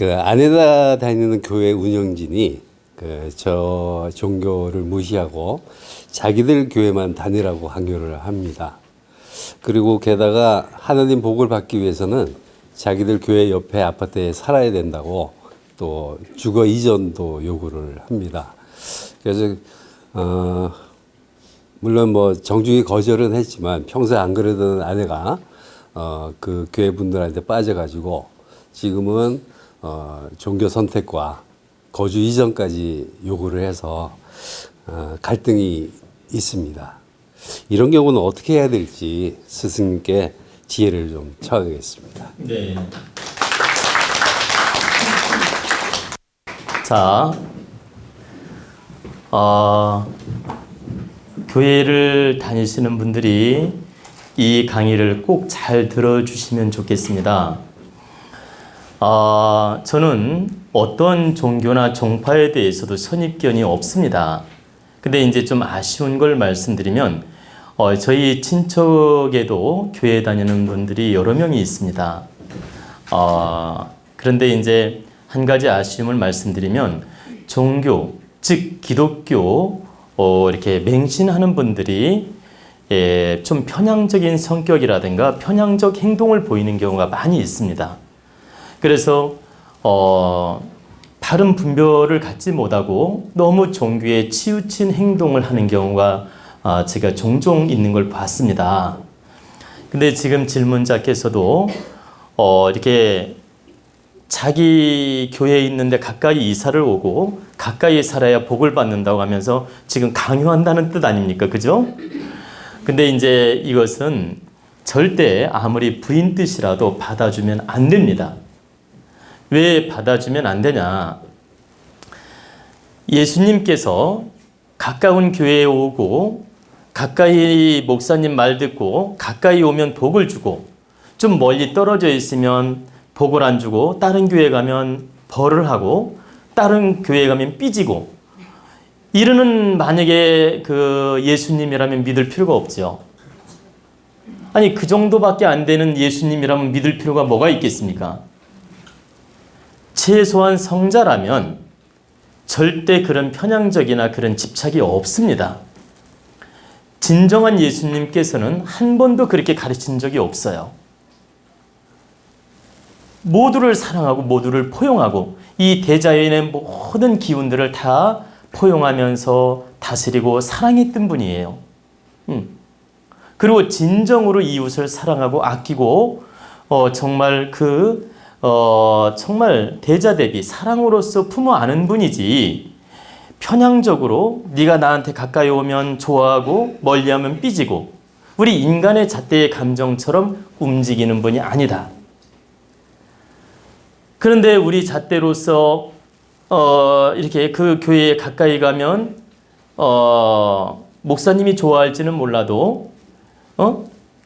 그 아내가 다니는 교회 운영진이 저 종교를 무시하고 자기들 교회만 다니라고 강요를 합니다. 그리고 게다가 하나님 복을 받기 위해서는 자기들 교회 옆에 아파트에 살아야 된다고 또 주거 이전도 요구를 합니다. 그래서 물론 뭐 정중히 거절은 했지만 평소에 안 그러던 아내가 그 교회 분들한테 빠져가지고 지금은 종교 선택과 거주 이전까지 요구를 해서 갈등이 있습니다. 이런 경우는 어떻게 해야 될지 스승님께 지혜를 좀 청하겠습니다. 네. 자, 교회를 다니시는 분들이 이 강의를 꼭 잘 들어주시면 좋겠습니다. 저는 어떤 종교나 종파에 대해서도 선입견이 없습니다. 근데 이제 좀 아쉬운 걸 말씀드리면, 저희 친척에도 교회 다니는 분들이 여러 명이 있습니다. 그런데 이제 한 가지 아쉬움을 말씀드리면, 종교, 즉 기독교 이렇게 맹신하는 분들이 좀 편향적인 성격이라든가 편향적 행동을 보이는 경우가 많이 있습니다. 그래서 바른 분별을 갖지 못하고 너무 종교에 치우친 행동을 하는 경우가 제가 종종 있는 걸 봤습니다. 근데 지금 질문자께서도 이렇게 자기 교회에 있는데 가까이 이사를 오고 가까이 살아야 복을 받는다고 하면서 지금 강요한다는 뜻 아닙니까? 그죠? 근데 이제 이것은 절대 아무리 부인 뜻이라도 받아주면 안 됩니다. 왜 받아주면 안 되냐? 예수님께서 가까운 교회에 오고 가까이 목사님 말 듣고 가까이 오면 복을 주고 좀 멀리 떨어져 있으면 복을 안 주고 다른 교회 가면 벌을 하고 다른 교회 가면 삐지고 이러는 만약에 그 예수님이라면 믿을 필요가 없죠. 아니 그 정도밖에 안 되는 예수님이라면 믿을 필요가 뭐가 있겠습니까? 최소한 성자라면 절대 그런 편향적이나 그런 집착이 없습니다. 진정한 예수님께서는 한 번도 그렇게 가르친 적이 없어요. 모두를 사랑하고 모두를 포용하고 이 대자연의 모든 기운들을 다 포용하면서 다스리고 사랑했던 분이에요. 그리고 진정으로 이웃을 사랑하고 아끼고 정말 정말 대자대비 사랑으로서 품어 안은 분이지 편향적으로 네가 나한테 가까이 오면 좋아하고 멀리하면 삐지고 우리 인간의 잣대의 감정처럼 움직이는 분이 아니다. 그런데 우리 잣대로서 이렇게 그 교회에 가까이 가면 목사님이 좋아할지는 몰라도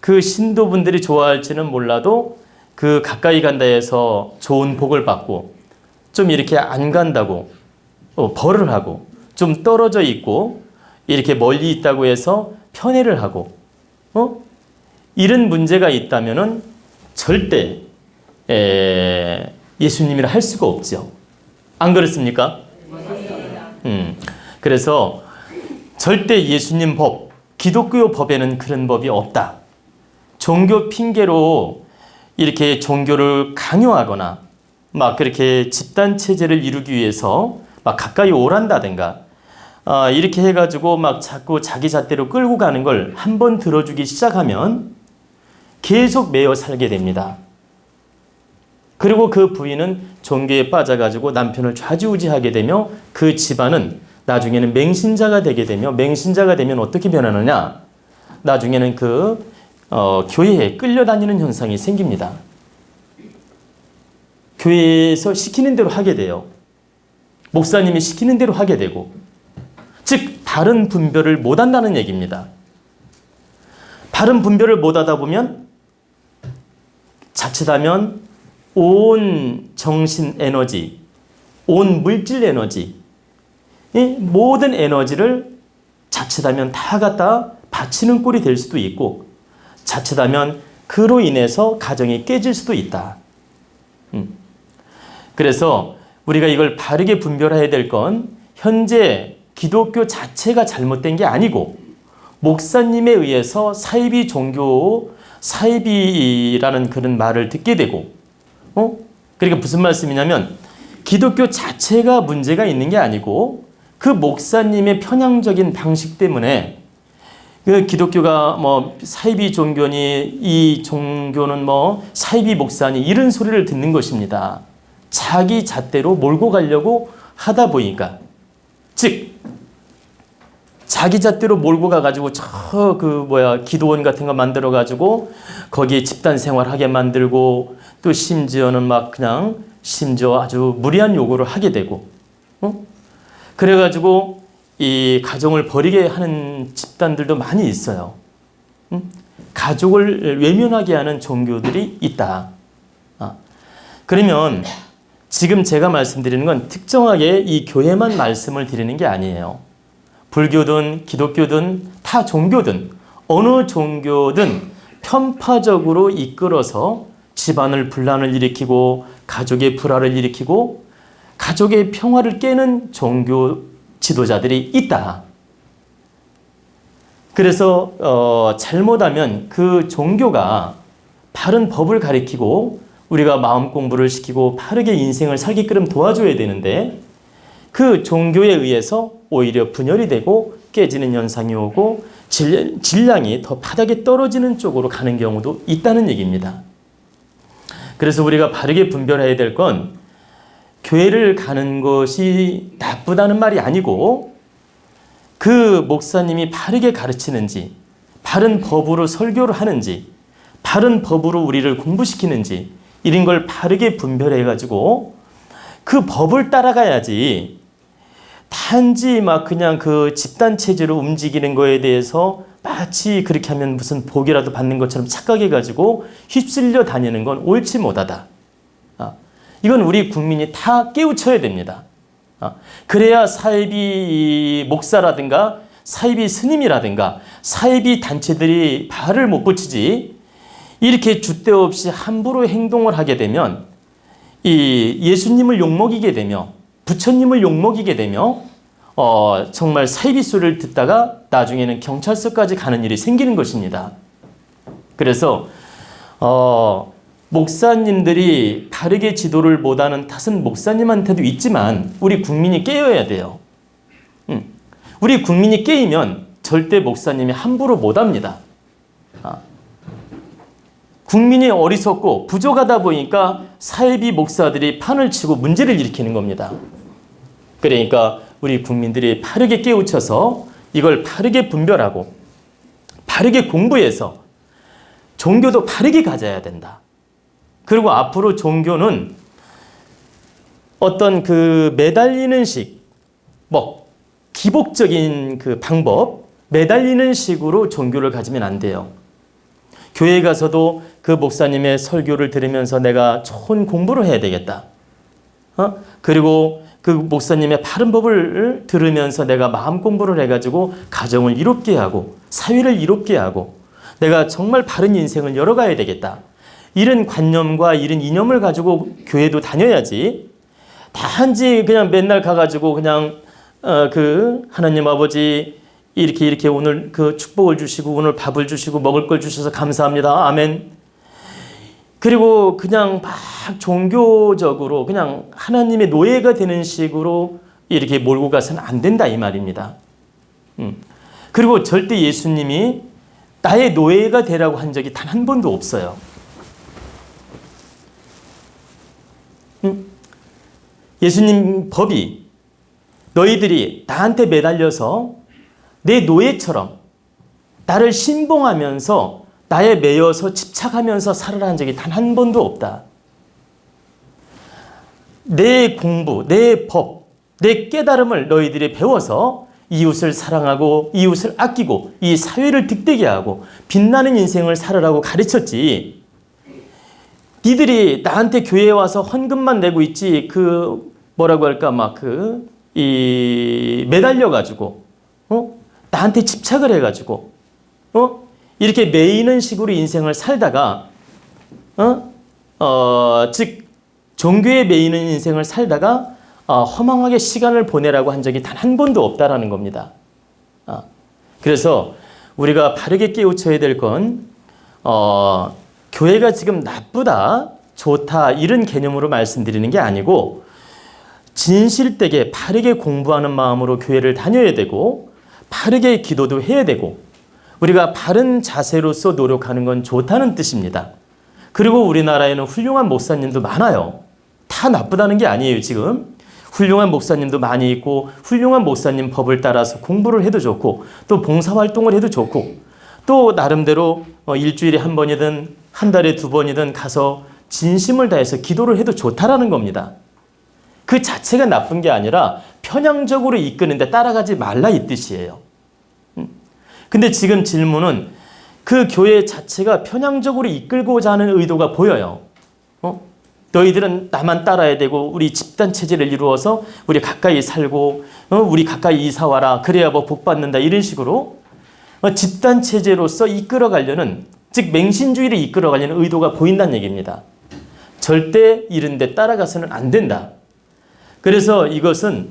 그 신도분들이 좋아할지는 몰라도 그 가까이 간다 해서 좋은 복을 받고 좀 이렇게 안 간다고 벌을 하고 좀 떨어져 있고 이렇게 멀리 있다고 해서 편애를 하고 이런 문제가 있다면은 절대 예수님이라 할 수가 없죠. 안 그렇습니까? 그래서 절대 예수님 법, 기독교 법에는 그런 법이 없다. 종교 핑계로 이렇게 종교를 강요하거나 막 그렇게 집단 체제를 이루기 위해서 막 가까이 오란다든가 이렇게 해가지고 막 자꾸 자기 잣대로 끌고 가는 걸 한번 들어주기 시작하면 계속 매여 살게 됩니다. 그리고 그 부인은 종교에 빠져가지고 남편을 좌지우지하게 되며 그 집안은 나중에는 맹신자가 되게 되며 맹신자가 되면 어떻게 변하느냐? 나중에는 교회에 끌려다니는 현상이 생깁니다. 교회에서 시키는 대로 하게 돼요. 목사님이 시키는 대로 하게 되고 즉 바른 분별을 못한다는 얘기입니다. 바른 분별을 못하다 보면 자칫하면 온 정신 에너지, 온 물질 에너지, 모든 에너지를 자칫하면 다 갖다 바치는 꼴이 될 수도 있고 자칫하면 그로 인해서 가정이 깨질 수도 있다. 그래서 우리가 이걸 바르게 분별해야 될 건 현재 기독교 자체가 잘못된 게 아니고 목사님에 의해서 사이비 종교, 사이비라는 그런 말을 듣게 되고, 그러니까 무슨 말씀이냐면 기독교 자체가 문제가 있는 게 아니고 그 목사님의 편향적인 방식 때문에 그 기독교가 뭐 사이비 종교니 이 종교는 뭐 사이비 목사니 이런 소리를 듣는 것입니다. 자기 잣대로 몰고 가려고 하다 보니까, 즉 자기 잣대로 몰고 가가지고 기도원 같은 거 만들어 가지고 거기에 집단 생활하게 만들고 또 심지어는 막 그냥 심지어 아주 무리한 요구를 하게 되고, 그래가지고 이 가정을 버리게 하는 집단들도 많이 있어요. 가족을 외면하게 하는 종교들이 있다. 그러면 지금 제가 말씀드리는 건 특정하게 이 교회만 말씀을 드리는 게 아니에요. 불교든 기독교든 타 종교든 어느 종교든 편파적으로 이끌어서 집안을 분란을 일으키고 가족의 불화를 일으키고 가족의 평화를 깨는 종교 지도자들이 있다. 그래서 잘못하면 그 종교가 바른 법을 가리키고 우리가 마음 공부를 시키고 바르게 인생을 살게끔 도와줘야 되는데 그 종교에 의해서 오히려 분열이 되고 깨지는 현상이 오고 질량이 더 바닥에 떨어지는 쪽으로 가는 경우도 있다는 얘기입니다. 그래서 우리가 바르게 분별해야 될 건 교회를 가는 것이 나쁘다는 말이 아니고 그 목사님이 바르게 가르치는지, 바른 법으로 설교를 하는지, 바른 법으로 우리를 공부시키는지 이런 걸 바르게 분별해가지고 그 법을 따라가야지 단지 막 그냥 그 집단 체제로 움직이는 거에 대해서 마치 그렇게 하면 무슨 복이라도 받는 것처럼 착각해가지고 휩쓸려 다니는 건 옳지 못하다. 이건 우리 국민이 다 깨우쳐야 됩니다. 그래야 사이비 목사라든가 사이비 스님이라든가 사이비 단체들이 발을 못 붙이지, 이렇게 줏대 없이 함부로 행동을 하게 되면 이 예수님을 욕먹이게 되며 부처님을 욕먹이게 되며 정말 사이비 소리를 듣다가 나중에는 경찰서까지 가는 일이 생기는 것입니다. 그래서 목사님들이 바르게 지도를 못하는 탓은 목사님한테도 있지만 우리 국민이 깨어야 돼요. 우리 국민이 깨이면 절대 목사님이 함부로 못합니다. 국민이 어리석고 부족하다 보니까 사이비 목사들이 판을 치고 문제를 일으키는 겁니다. 그러니까 우리 국민들이 바르게 깨우쳐서 이걸 바르게 분별하고 바르게 공부해서 종교도 바르게 가져야 된다. 그리고 앞으로 종교는 어떤 그 매달리는 식, 뭐 기복적인 그 방법, 매달리는 식으로 종교를 가지면 안 돼요. 교회에 가서도 그 목사님의 설교를 들으면서 내가 좋은 공부를 해야 되겠다. 그리고 그 목사님의 바른 법을 들으면서 내가 마음 공부를 해가지고 가정을 이롭게 하고 사회를 이롭게 하고 내가 정말 바른 인생을 열어가야 되겠다. 이런 관념과 이런 이념을 가지고 교회도 다녀야지, 단지 그냥 맨날 가가지고 그냥 그 하나님 아버지 이렇게 오늘 그 축복을 주시고 오늘 밥을 주시고 먹을 걸 주셔서 감사합니다. 아멘. 그리고 그냥 막 종교적으로 그냥 하나님의 노예가 되는 식으로 이렇게 몰고 가서는 안 된다 이 말입니다. 그리고 절대 예수님이 나의 노예가 되라고 한 적이 단 한 번도 없어요. 예수님 법이 너희들이 나한테 매달려서 내 노예처럼 나를 신봉하면서 나에 매여서 집착하면서 살아라 한 적이 단 한 번도 없다. 내 공부, 내 법, 내 깨달음을 너희들이 배워서 이웃을 사랑하고 이웃을 아끼고 이 사회를 득되게 하고 빛나는 인생을 살아라고 가르쳤지. 니들이 나한테 교회에 와서 헌금만 내고 있지 뭐라고 할까 매달려가지고 나한테 집착을 해가지고 이렇게 매이는 식으로 인생을 살다가 즉 종교에 매이는 인생을 살다가 허망하게 시간을 보내라고 한 적이 단 한 번도 없다라는 겁니다. 그래서 우리가 바르게 깨우쳐야 될 건 교회가 지금 나쁘다, 좋다 이런 개념으로 말씀드리는 게 아니고 진실되게 바르게 공부하는 마음으로 교회를 다녀야 되고 바르게 기도도 해야 되고 우리가 바른 자세로서 노력하는 건 좋다는 뜻입니다. 그리고 우리나라에는 훌륭한 목사님도 많아요. 다 나쁘다는 게 아니에요. 지금 훌륭한 목사님도 많이 있고 훌륭한 목사님 법을 따라서 공부를 해도 좋고 또 봉사활동을 해도 좋고 또 나름대로 일주일에 한 번이든 한 달에 두 번이든 가서 진심을 다해서 기도를 해도 좋다라는 겁니다. 그 자체가 나쁜 게 아니라 편향적으로 이끄는데 따라가지 말라 이 뜻이에요. 근데 지금 질문은 그 교회 자체가 편향적으로 이끌고자 하는 의도가 보여요. 너희들은 나만 따라야 되고 우리 집단 체제를 이루어서 우리 가까이 살고 우리 가까이 이사 와라 그래야 뭐 복 받는다 이런 식으로 집단 체제로서 이끌어가려는 즉 맹신주의를 이끌어가려는 의도가 보인다는 얘기입니다. 절대 이런 데 따라가서는 안 된다. 그래서 이것은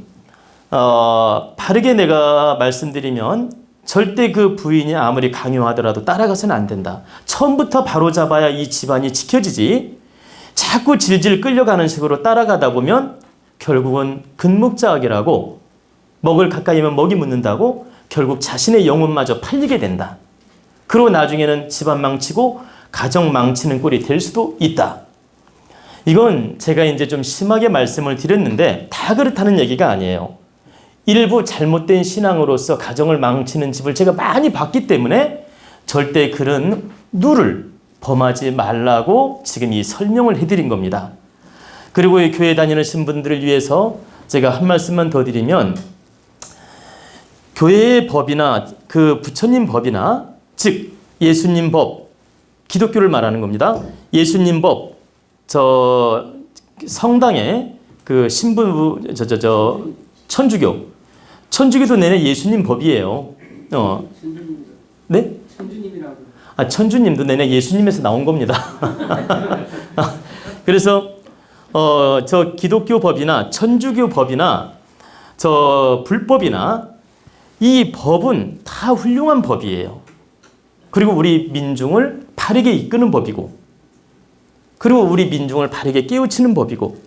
바르게 내가 말씀드리면 절대 그 부인이 아무리 강요하더라도 따라가서는 안 된다. 처음부터 바로잡아야 이 집안이 지켜지지 자꾸 질질 끌려가는 식으로 따라가다 보면 결국은 근묵자학이라고 먹을 가까이면 먹이 묻는다고 결국 자신의 영혼마저 팔리게 된다. 그리고 나중에는 집안 망치고 가정 망치는 꼴이 될 수도 있다. 이건 제가 이제 좀 심하게 말씀을 드렸는데 다 그렇다는 얘기가 아니에요. 일부 잘못된 신앙으로서 가정을 망치는 집을 제가 많이 봤기 때문에 절대 그런 누를 범하지 말라고 지금 이 설명을 해드린 겁니다. 그리고 이 교회 다니는 분들을 위해서 제가 한 말씀만 더 드리면 교회의 법이나 그 부처님 법이나 즉 예수님 법, 기독교를 말하는 겁니다. 예수님 법, 저 성당의 그 신부 천주교도 내내 예수님 법이에요. 네? 천주님이라고. 천주님도 내내 예수님에서 나온 겁니다. 그래서 저 기독교 법이나 천주교 법이나 저 불법이나 이 법은 다 훌륭한 법이에요. 그리고 우리 민중을 바르게 이끄는 법이고 그리고 우리 민중을 바르게 깨우치는 법이고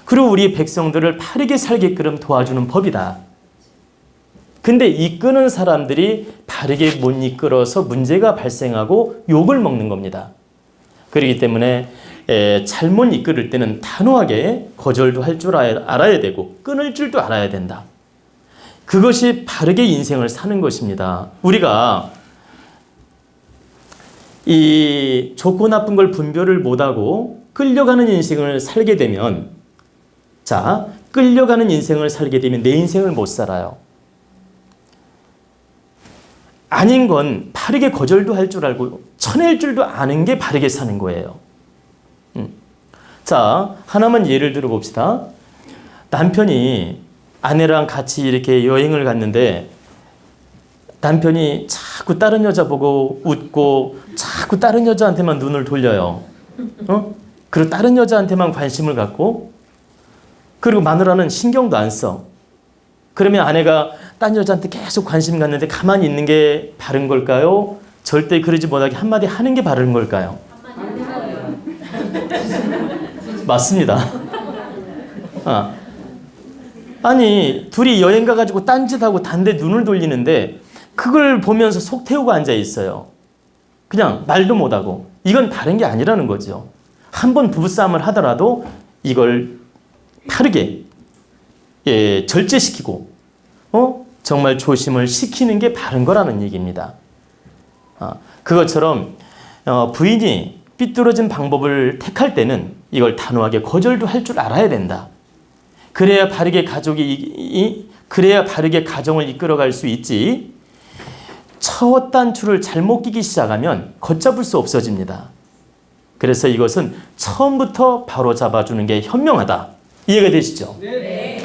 그리고 우리 백성들을 바르게 살게끔 도와주는 법이다. 근데 이끄는 사람들이 바르게 못 이끌어서 문제가 발생하고 욕을 먹는 겁니다. 그렇기 때문에 잘못 이끌을 때는 단호하게 거절도 할 줄 알아야 되고 끊을 줄도 알아야 된다. 그것이 바르게 인생을 사는 것입니다. 우리가 이 좋고 나쁜 걸 분별을 못하고 끌려가는 인생을 살게 되면 끌려가는 인생을 살게 되면 내 인생을 못 살아요. 아닌 건 바르게 거절도 할 줄 알고 쳐낼 줄도 아는 게 바르게 사는 거예요. 하나만 예를 들어 봅시다. 남편이 아내랑 같이 이렇게 여행을 갔는데 남편이 자꾸 다른 여자 보고 웃고 자꾸 다른 여자한테만 눈을 돌려요. 그리고 다른 여자한테만 관심을 갖고 그리고 마누라는 신경도 안 써. 그러면 아내가 딴 여자한테 계속 관심 갖는데 가만히 있는 게 바른 걸까요? 절대 그러지 못하게 한마디 하는 게 바른 걸까요? 맞습니다. 아니 둘이 여행 가가지고 딴짓하고 단데 눈을 돌리는데 그걸 보면서 속 태우고 앉아 있어요. 그냥 말도 못하고. 이건 다른 게 아니라는 거죠. 한번 부부싸움을 하더라도 이걸 바르게 절제시키고 정말 조심을 시키는 게 바른 거라는 얘기입니다. 그것처럼 부인이 삐뚤어진 방법을 택할 때는 이걸 단호하게 거절도 할 줄 알아야 된다. 그래야 바르게 그래야 바르게 가정을 이끌어갈 수 있지. 첫 단추를 잘못 끼기 시작하면 걷잡을 수 없어집니다. 그래서 이것은 처음부터 바로 잡아주는 게 현명하다. 이해가 되시죠? 네.